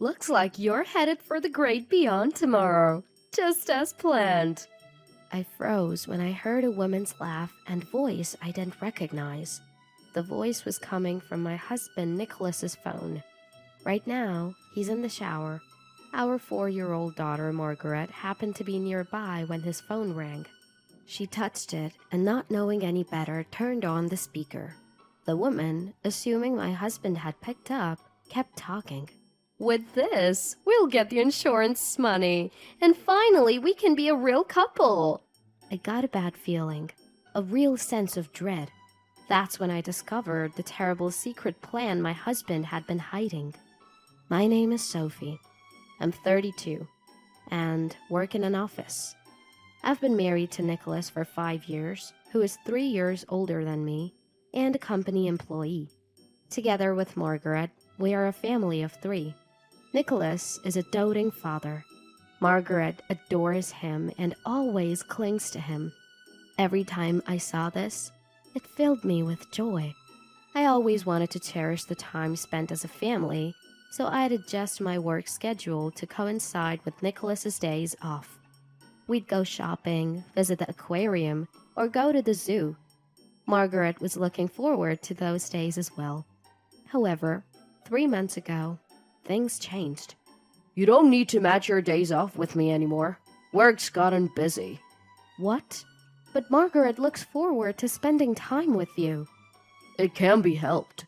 Looks like you're headed for the great beyond tomorrow, just as planned. I froze when I heard a woman's laugh and voice I didn't recognize. The voice was coming from my husband Nicholas's phone. Right now, he's in the shower. Our 4-year-old daughter Margaret happened to be nearby when his phone rang. She touched it and, not knowing any better, turned on the speaker. The woman, assuming my husband had picked up, kept talking. With this, we'll get the insurance money, and finally we can be a real couple. I got a bad feeling, a real sense of dread. That's when I discovered the terrible secret plan my husband had been hiding. My name is Sophie. I'm 32 and work in an office. I've been married to Nicholas for 5 years, who is 3 years older than me, and a company employee. Together with Margaret, we are a family of 3. Nicholas is a doting father. Margaret adores him and always clings to him. Every time I saw this, it filled me with joy. I always wanted to cherish the time spent as a family, so I'd adjust my work schedule to coincide with Nicholas's days off. We'd go shopping, visit the aquarium, or go to the zoo. Margaret was looking forward to those days as well. However, 3 months ago, things changed. You don't need to match your days off with me anymore. Work's gotten busy. What? But Margaret looks forward to spending time with you. It can be helped.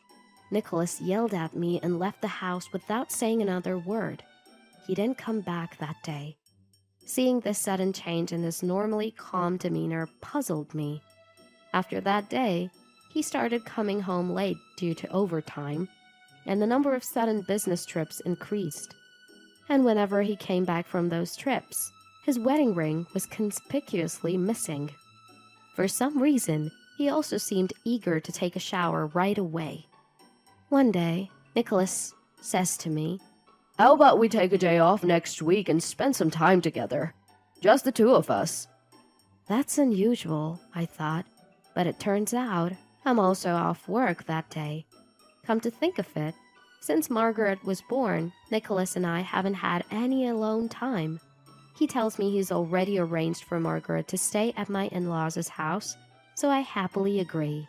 Nicholas yelled at me and left the house without saying another word. He didn't come back that day. Seeing this sudden change in his normally calm demeanor puzzled me. After that day, he started coming home late due to overtime, and the number of sudden business trips increased. And whenever he came back from those trips, his wedding ring was conspicuously missing. For some reason, he also seemed eager to take a shower right away. One day, Nicholas says to me, "How about we take a day off next week and spend some time together? Just the 2 of us." That's unusual, I thought, but it turns out I'm also off work that day. Come to think of it, since Margaret was born, Nicholas and I haven't had any alone time. He tells me he's already arranged for Margaret to stay at my in-laws' house, so I happily agree.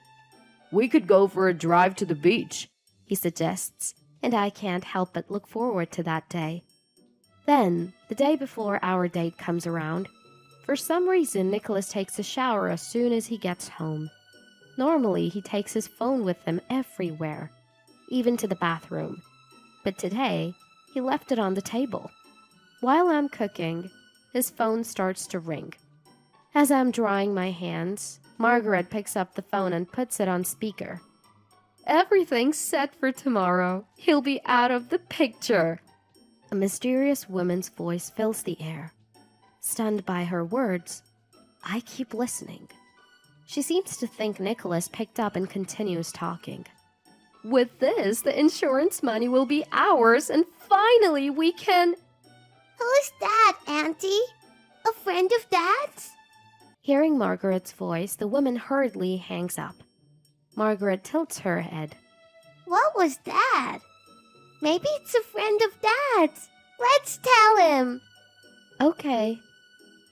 We could go for a drive to the beach, he suggests, and I can't help but look forward to that day. Then, the day before our date comes around, for some reason Nicholas takes a shower as soon as he gets home. Normally, he takes his phone with him everywhere, even to the bathroom. But today, he left it on the table. While I'm cooking, his phone starts to ring. As I'm drying my hands, Margaret picks up the phone and puts it on speaker. Everything's set for tomorrow. He'll be out of the picture. A mysterious woman's voice fills the air. Stunned by her words, I keep listening. She seems to think Nicholas picked up and continues talking. With this, the insurance money will be ours, and finally we can... Who's that, Auntie? A friend of Dad's? Hearing Margaret's voice, the woman hurriedly hangs up. Margaret tilts her head. What was that? Maybe it's a friend of Dad's. Let's tell him. Okay.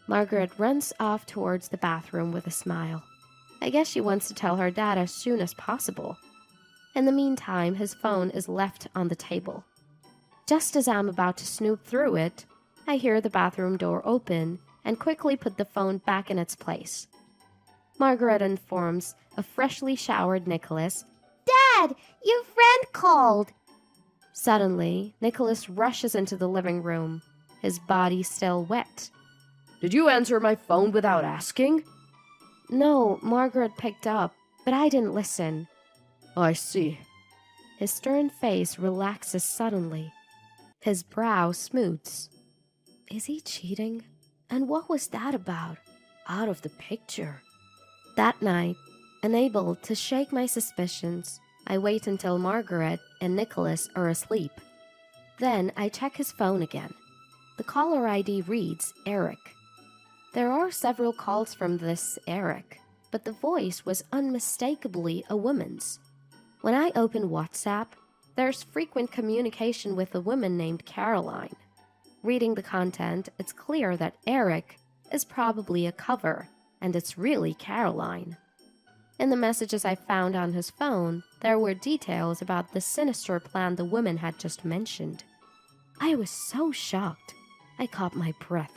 Margaret runs off towards the bathroom with a smile. I guess she wants to tell her dad as soon as possible. In the meantime, his phone is left on the table. Just as I'm about to snoop through it, I hear the bathroom door open and quickly put the phone back in its place. Margaret informs a freshly showered Nicholas, Dad, your friend called. Suddenly, Nicholas rushes into the living room, his body still wet. Did you answer my phone without asking? No, Margaret picked up, but I didn't listen. I see. His stern face relaxes suddenly. His brow smooths. Is he cheating? And what was that about? Out of the picture. That night, unable to shake my suspicions, I wait until Margaret and Nicholas are asleep. Then I check his phone again. The caller ID reads Eric. There are several calls from this Eric, but the voice was unmistakably a woman's. When I open WhatsApp, there's frequent communication with a woman named Caroline. Reading the content, it's clear that Eric is probably a cover, and it's really Caroline. In the messages I found on his phone, there were details about the sinister plan the woman had just mentioned. I was so shocked, I caught my breath.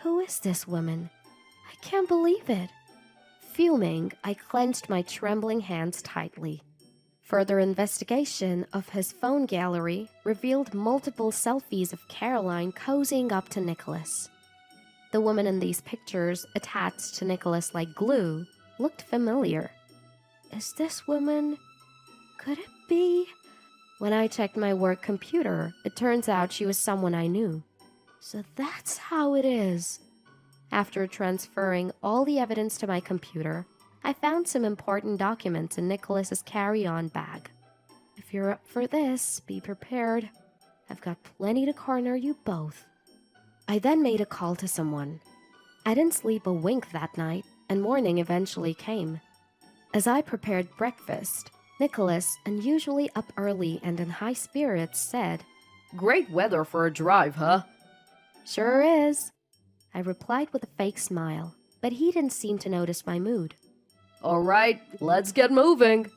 Who is this woman? I can't believe it. Fuming, I clenched my trembling hands tightly. Further investigation of his phone gallery revealed multiple selfies of Caroline cozying up to Nicholas. The woman in these pictures, attached to Nicholas like glue, looked familiar. Is this woman? Could it be? When I checked my work computer, it turns out she was someone I knew. So that's how it is. After transferring all the evidence to my computer, I found some important documents in Nicholas's carry-on bag. If you're up for this, be prepared. I've got plenty to corner you both. I then made a call to someone. I didn't sleep a wink that night, and morning eventually came. As I prepared breakfast, Nicholas, unusually up early and in high spirits, said, "Great weather for a drive, huh?" "Sure is," I replied with a fake smile, but he didn't seem to notice my mood. "All right, let's get moving."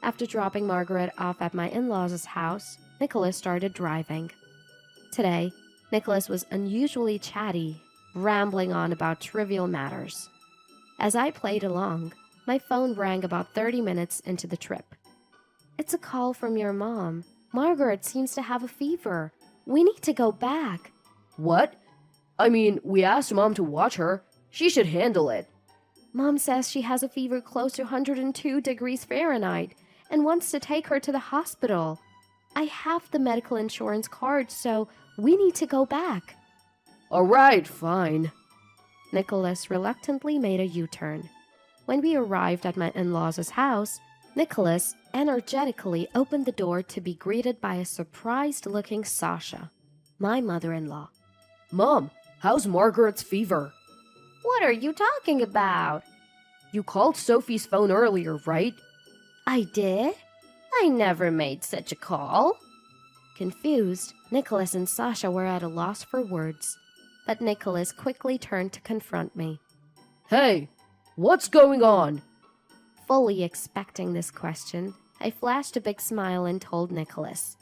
After dropping Margaret off at my in-laws' house, Nicholas started driving. Today, Nicholas was unusually chatty, rambling on about trivial matters. As I played along, my phone rang about 30 minutes into the trip. "It's a call from your mom. Margaret seems to have a fever. We need to go back." "What? I mean, we asked Mom to watch her. She should handle it." "Mom says she has a fever close to 102 degrees Fahrenheit and wants to take her to the hospital. I have the medical insurance card, so we need to go back." "All right, fine." Nicholas reluctantly made a U-turn. When we arrived at my in-laws' house, Nicholas energetically opened the door to be greeted by a surprised-looking Sasha, my mother-in-law. "Mom, how's Margaret's fever?" "What are you talking about?" "You called Sophie's phone earlier, right?" "I did? I never made such a call." Confused, Nicholas and Sasha were at a loss for words, but Nicholas quickly turned to confront me. "Hey, what's going on?" Fully expecting this question, I flashed a big smile and told Nicholas,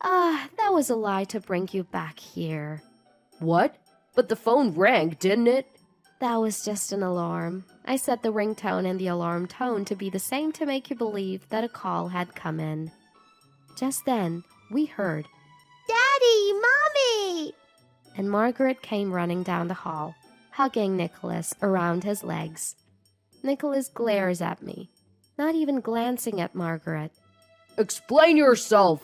"That was a lie to bring you back here." "What? But the phone rang, didn't it?" "That was just an alarm. I set the ringtone and the alarm tone to be the same to make you believe that a call had come in." Just then, we heard, Daddy, Mommy! and Margaret came running down the hall, hugging Nicholas around his legs. Nicholas glares at me, not even glancing at Margaret. "Explain yourself!"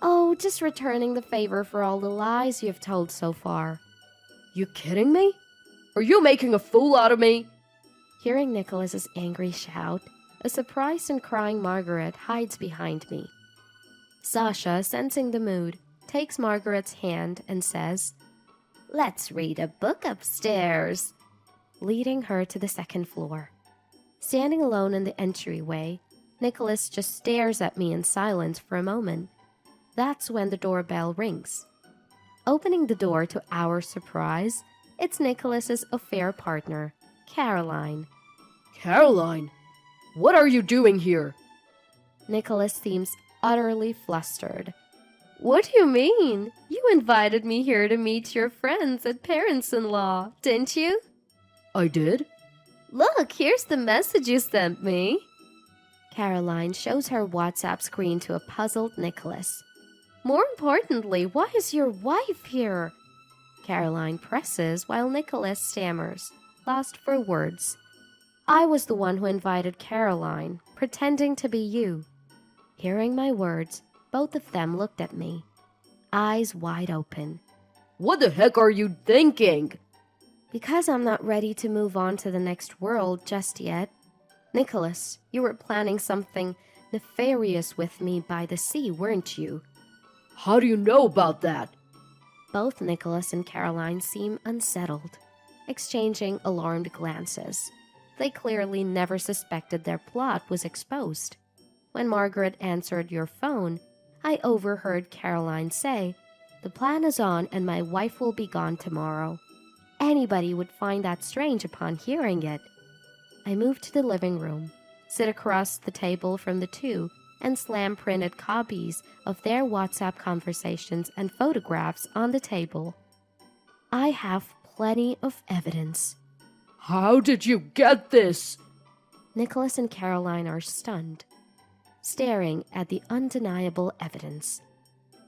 "Oh, just returning the favor for all the lies you've told so far." You kidding me? Are you making a fool out of me? Hearing Nicholas's angry shout, a surprised and crying Margaret hides behind me. Sasha, sensing the mood, takes Margaret's hand and says, "Let's read a book upstairs," leading her to the second floor. Standing alone in the entryway, Nicholas just stares at me in silence for a moment. That's when the doorbell rings. Opening the door to our surprise, it's Nicholas's affair partner, Caroline. Caroline, what are you doing here? Nicholas seems utterly flustered. "What do you mean? You invited me here to meet your friends and parents-in-law, didn't you?" I did? "Look, here's the message you sent me." Caroline shows her WhatsApp screen to a puzzled Nicholas. "More importantly, why is your wife here?" Caroline presses while Nicholas stammers, lost for words. "I was the one who invited Caroline, pretending to be you." Hearing my words, both of them looked at me, eyes wide open. What the heck are you thinking? "Because I'm not ready to move on to the next world just yet. Nicholas, you were planning something nefarious with me by the sea, weren't you?" How do you know about that? Both Nicholas and Caroline seem unsettled, exchanging alarmed glances. They clearly never suspected their plot was exposed. When Margaret answered your phone, I overheard Caroline say, "The plan is on and my wife will be gone tomorrow." Anybody would find that strange upon hearing it. I moved to the living room, sit across the table from the two, and slam printed copies of their WhatsApp conversations and photographs on the table. I have plenty of evidence. How did you get this? Nicholas and Caroline are stunned, staring at the undeniable evidence.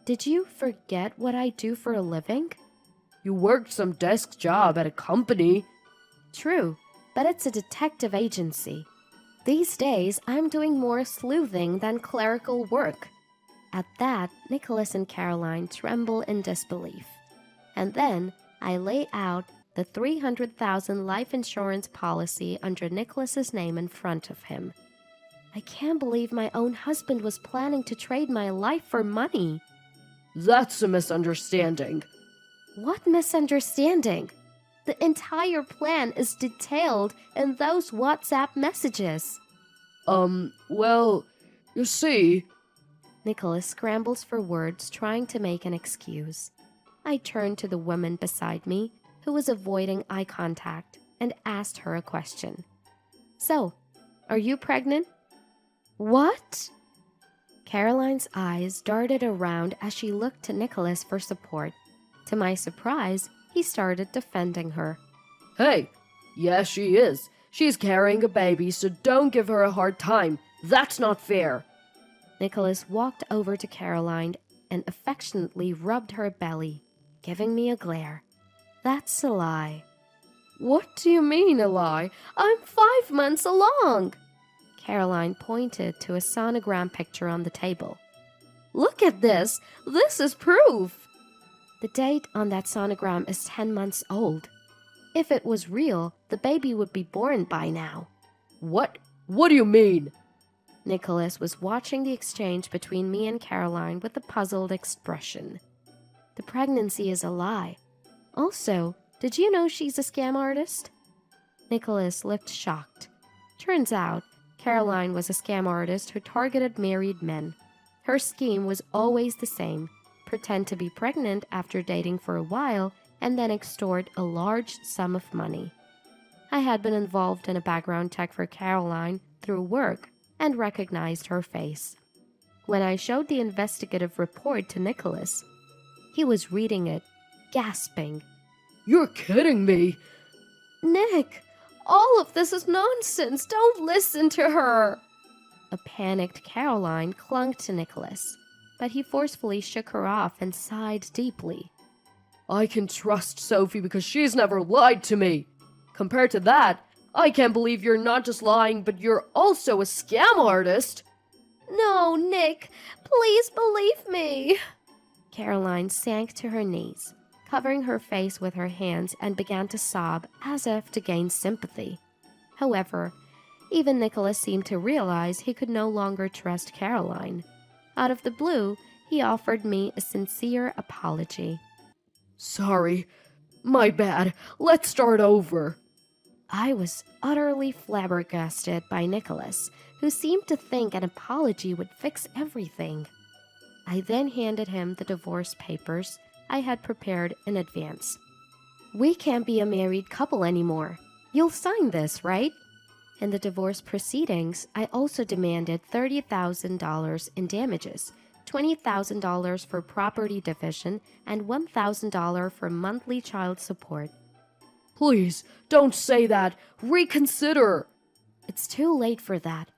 Did you forget what I do for a living? You worked some desk job at a company. True, but it's a detective agency. These days, I'm doing more sleuthing than clerical work. At that, Nicholas and Caroline tremble in disbelief. And then I lay out the $300,000 life insurance policy under Nicholas's name in front of him. I can't believe my own husband was planning to trade my life for money. That's a misunderstanding. What misunderstanding? The entire plan is detailed in those WhatsApp messages. Well, you see... Nicholas scrambles for words, trying to make an excuse. I turned to the woman beside me, who was avoiding eye contact, and asked her a question. "So, are you pregnant?" "What?" Caroline's eyes darted around as she looked to Nicholas for support. To my surprise, he started defending her. Hey, yes, she is. She's carrying a baby, so don't give her a hard time. That's not fair. Nicholas walked over to Caroline and affectionately rubbed her belly, giving me a glare. "That's a lie." "What do you mean, a lie? I'm 5 months along." Caroline pointed to a sonogram picture on the table. "Look at this. This is proof." The date on that sonogram is 10 months old. If it was real, the baby would be born by now. What? What do you mean? Nicholas was watching the exchange between me and Caroline with a puzzled expression. The pregnancy is a lie. Also, did you know she's a scam artist? Nicholas looked shocked. Turns out, Caroline was a scam artist who targeted married men. Her scheme was always the same: pretend to be pregnant after dating for a while and then extort a large sum of money. I had been involved in a background check for Caroline through work and recognized her face. When I showed the investigative report to Nicholas, he was reading it, gasping. You're kidding me. "Nick, all of this is nonsense. Don't listen to her." A panicked Caroline clung to Nicholas, but he forcefully shook her off and sighed deeply. I can trust Sophie because she's never lied to me. Compared to that, I can't believe you're not just lying, but you're also a scam artist. "No, Nick, please believe me." Caroline sank to her knees, covering her face with her hands, and began to sob as if to gain sympathy. However, even Nicholas seemed to realize he could no longer trust Caroline. Out of the blue, he offered me a sincere apology. Sorry. My bad. Let's start over. I was utterly flabbergasted by Nicholas, who seemed to think an apology would fix everything. I then handed him the divorce papers I had prepared in advance. "We can't be a married couple anymore. You'll sign this, right?" In the divorce proceedings, I also demanded $30,000 in damages, $20,000 for property division, and $1,000 for monthly child support. Please, don't say that. Reconsider. It's too late for that.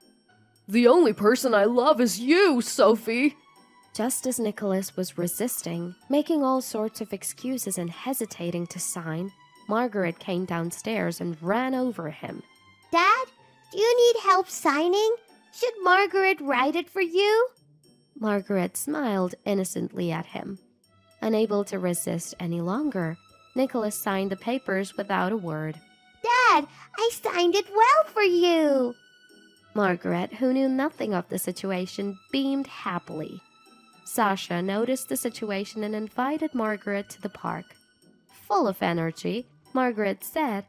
The only person I love is you, Sophie. Just as Nicholas was resisting, making all sorts of excuses and hesitating to sign, Margaret came downstairs and ran over him. Dad, do you need help signing? Should Margaret write it for you? Margaret smiled innocently at him. Unable to resist any longer, Nicholas signed the papers without a word. Dad, I signed it well for you. Margaret, who knew nothing of the situation, beamed happily. Sasha noticed the situation and invited Margaret to the park. Full of energy, Margaret said,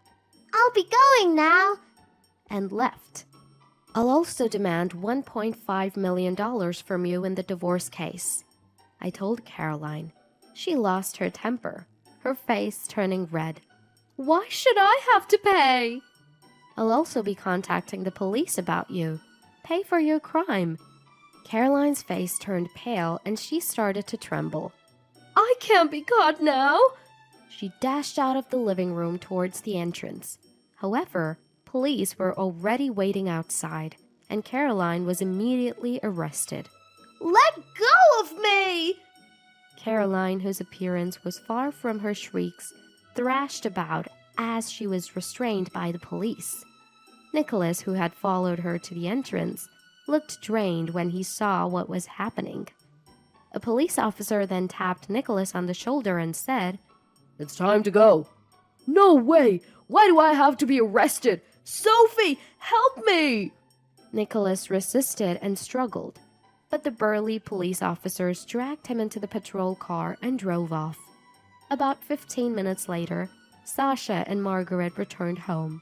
I'll be going now. And left. I'll also demand $1.5 million from you in the divorce case, I told Caroline. She lost her temper, her face turning red. Why should I have to pay? I'll also be contacting the police about you. Pay for your crime. Caroline's face turned pale and she started to tremble. I can't be caught now. She dashed out of the living room towards the entrance. However, police were already waiting outside, and Caroline was immediately arrested. Let go of me! Caroline, whose appearance was far from her shrieks, thrashed about as she was restrained by the police. Nicholas, who had followed her to the entrance, looked drained when he saw what was happening. A police officer then tapped Nicholas on the shoulder and said, It's time to go. No way! Why do I have to be arrested? Sophie, help me! Nicholas resisted and struggled, but the burly police officers dragged him into the patrol car and drove off. About 15 minutes later, Sasha and Margaret returned home.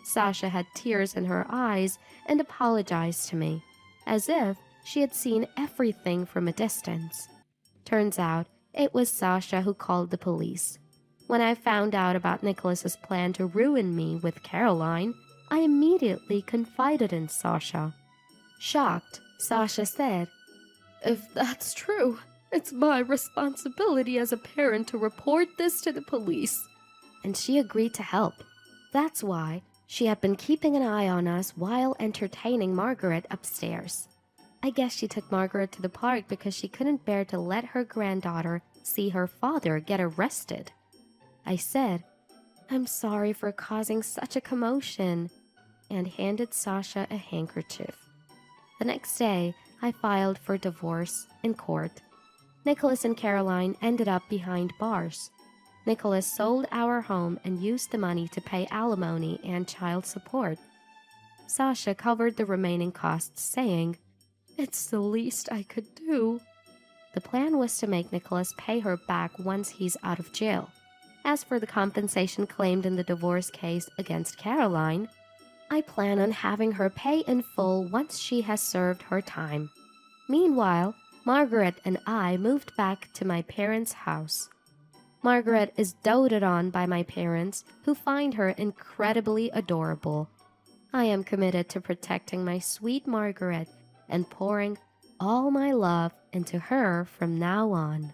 Sasha had tears in her eyes and apologized to me, as if she had seen everything from a distance. Turns out, it was Sasha who called the police. When I found out about Nicholas's plan to ruin me with Caroline, I immediately confided in Sasha. Shocked, Sasha said, If that's true, it's my responsibility as a parent to report this to the police. And she agreed to help. That's why she had been keeping an eye on us while entertaining Margaret upstairs. I guess she took Margaret to the park because she couldn't bear to let her granddaughter see her father get arrested. I said, I'm sorry for causing such a commotion, and handed Sasha a handkerchief. The next day, I filed for divorce in court. Nicholas and Caroline ended up behind bars. Nicholas sold our home and used the money to pay alimony and child support. Sasha covered the remaining costs, saying, It's the least I could do. The plan was to make Nicholas pay her back once he's out of jail. As for the compensation claimed in the divorce case against Caroline, I plan on having her pay in full once she has served her time. Meanwhile, Margaret and I moved back to my parents' house. Margaret is doted on by my parents, who find her incredibly adorable. I am committed to protecting my sweet Margaret and pouring all my love into her from now on.